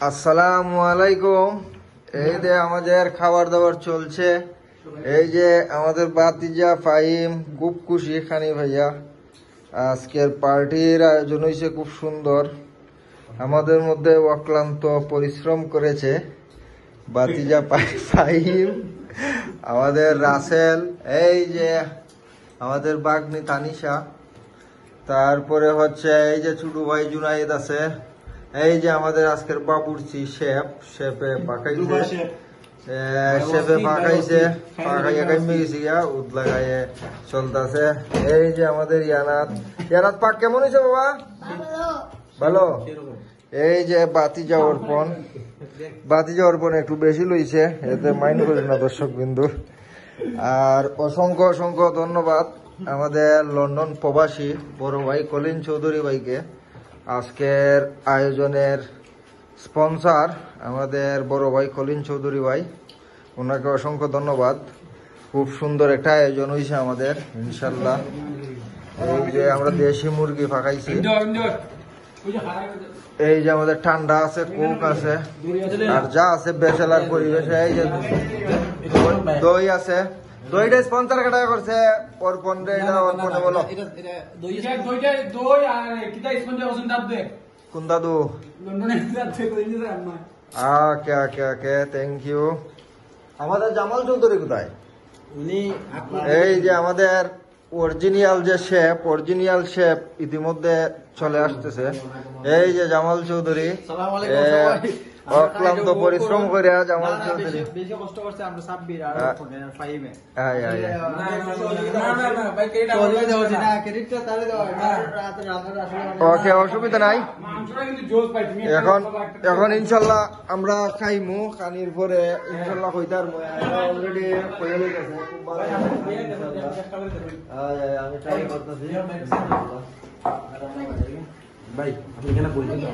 আসসালামু আলাইকুম। এই যে আমাদের খাবার দাবার চলছে। এই যে আমাদের বাতিজা ফাহিম খুব খুশি, খানি ভাইয়া আজকের পার্টির আয়োজন হয়েছে খুব সুন্দর। আমাদের মধ্যে অক্লান্ত পরিশ্রম করেছে বাতিজা ফাহিম, আমাদের রাসেল, এই যে আমাদের বাগনি তানিশা, তারপরে হচ্ছে এই যে ছোট ভাই জুনাইদ আছে, এই যে আমাদের আজকের বাবুর্চি শেফে পাকাইছে, পাকাইয়া কাইমে গেছি গিয়া উদ লাগাইয়ে চলতেছে। এই যে আমাদের ইয়ানাত পাক কেমন হয়েছে বাবা? ভালো। এই যে বাতিজা অর্পণ একটু বেশি লইছে, এতে মাইন্ড করি না দর্শক বিন্দু। আর অসংখ্য অসংখ্য ধন্যবাদ আমাদের লন্ডন প্রবাসী বড় ভাই কলিন চৌধুরী ভাইকে, আজকের আয়োজনের স্পন্সর আমাদের বড় ভাই কলিন চৌধুরী ভাই, ওনাকে অসংখ্য ধন্যবাদ। খুব সুন্দর একটা আয়োজন হয়েছে আমাদের ইনশাল্লাহ। এই যে আমরা দেশি মুরগি পাকাইছি, এই যে আমাদের ঠান্ডা আছে, কোক আছে, আর যা আছে ব্যাচেলার পরিবেশে। এই যে দই আছে, দইটা স্পন্সর কাটা করছে অর্পণ রে, এটা অর্পণে বলো কোন দাদু? Thank you. আমাদের জামাল চৌধুরী কোথায়? এই যে আমাদের অরিজিনাল শেফ ইতিমধ্যে চলে আসতেছে। এই যে জামাল চৌধুরী, অক্লান্ত পরিশ্রম করে জামাল চৌধুরী ওকে, অসুবিধা নাই। এখন ইনশাল্লাহ আমরা খাইমু, খানির পরে ইনশাল্লাহ কইতার অলরেডি আমি ট্রাই করতেছি ভাই।